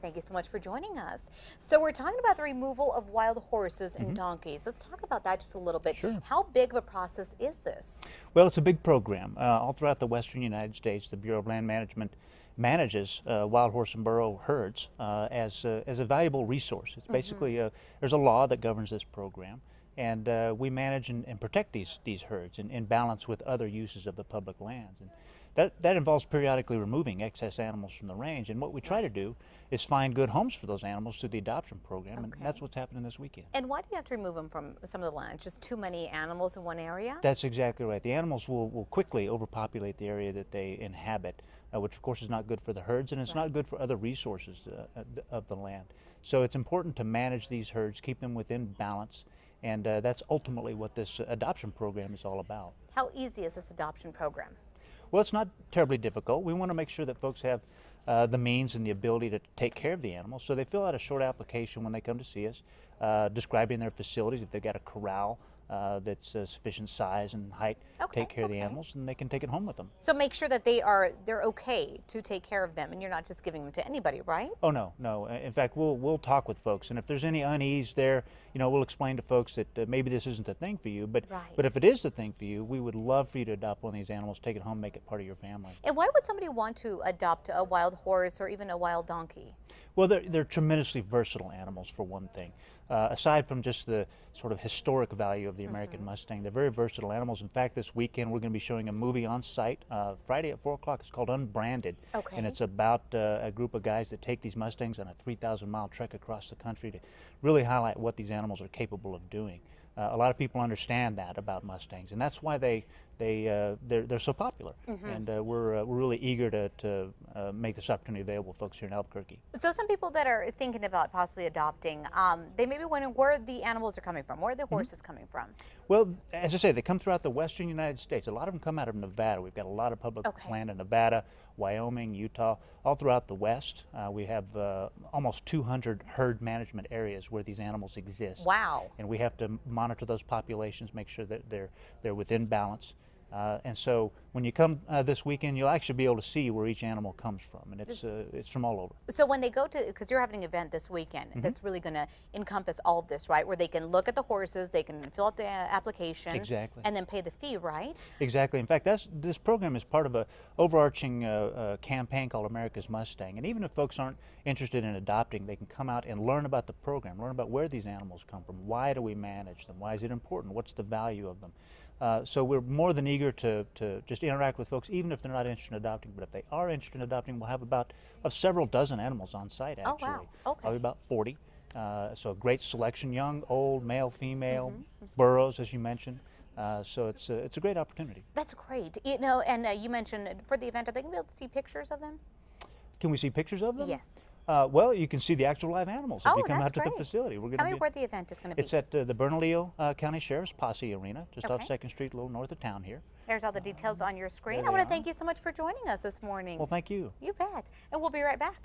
Thank you so much for joining us. So we're talking about the removal of wild horses and donkeys. Let's talk about that just a little bit. Sure. How big of a process is this? Well, it's a big program. All throughout the western United States, the Bureau of Land Management manages wild horse and burro herds as a valuable resource. It's basically, there's a law that governs this program, and we manage and protect these herds in balance with other uses of the public lands. And that involves periodically removing excess animals from the range, and what we try to do is find good homes for those animals through the adoption program, and that's what's happening this weekend. And why do you have to remove them from some of the land? Just too many animals in one area? That's exactly right. The animals will quickly overpopulate the area that they inhabit, which of course is not good for the herds, and it's not good for other resources of the land. So it's important to manage these herds, keep them within balance, and that's ultimately what this adoption program is all about. How easy is this adoption program? Well, it's not terribly difficult. We want to make sure that folks have the means and the ability to take care of the animals. So they fill out a short application when they come to see us, describing their facilities. If they've got a corral that's sufficient size and height to take care of the animals, and they can take it home with them. So make sure that they're okay to take care of them, and you're not just giving them to anybody, right? Oh no, no. In fact, we'll talk with folks, and if there's any unease there, we'll explain to folks that maybe this isn't the thing for you, but if it is the thing for you, we would love for you to adopt one of these animals, take it home, make it part of your family. And why would somebody want to adopt a wild horse or even a wild donkey? Well, they're tremendously versatile animals, for one thing. Aside from just the sort of historic value of the American Mustang, they're very versatile animals. In fact, this weekend we're going to be showing a movie on site Friday at 4 o'clock. It's called Unbranded, and it's about a group of guys that take these Mustangs on a 3,000-mile trek across the country to really highlight what these animals are capable of doing. A lot of people understand that about Mustangs, and that's why they're so popular. And we're really eager to make this opportunity available to folks here in Albuquerque. So some people that are thinking about possibly adopting, they may be wondering where the animals are coming from, where are the horses coming from? Well, as I say, they come throughout the western United States. A lot of them come out of Nevada. We've got a lot of public land in Nevada, Wyoming, Utah, all throughout the West. We have almost 200 herd management areas where these animals exist. Wow. And we have to monitor those populations, make sure that they're within balance. And so when you come this weekend, you'll actually be able to see where each animal comes from, and it's from all over. So when they go to, because you're having an event this weekend that's really going to encompass all of this, right? Where they can look at the horses, they can fill out the application, and then pay the fee, right? Exactly. In fact, this program is part of an overarching campaign called America's Mustang. And even if folks aren't interested in adopting, they can come out and learn about the program, learn about where these animals come from, why do we manage them, why is it important, what's the value of them. So we're more than eager to just interact with folks, even if they're not interested in adopting. But if they are interested in adopting, we'll have about several dozen animals on site, actually. Oh, wow. Probably about 40. So a great selection, young, old, male, female, burros, as you mentioned. So it's a great opportunity. That's great. And you mentioned for the event, are they going to be able to see pictures of them? Can we see pictures of them? Yes. Well, you can see the actual live animals if you come out to the facility. Tell me where the event is going to be. It's at the Bernalillo County Sheriff's Posse Arena, just off 2nd Street, a little north of town here. There's all the details on your screen. I want to thank you so much for joining us this morning. Well, thank you. You bet. And we'll be right back.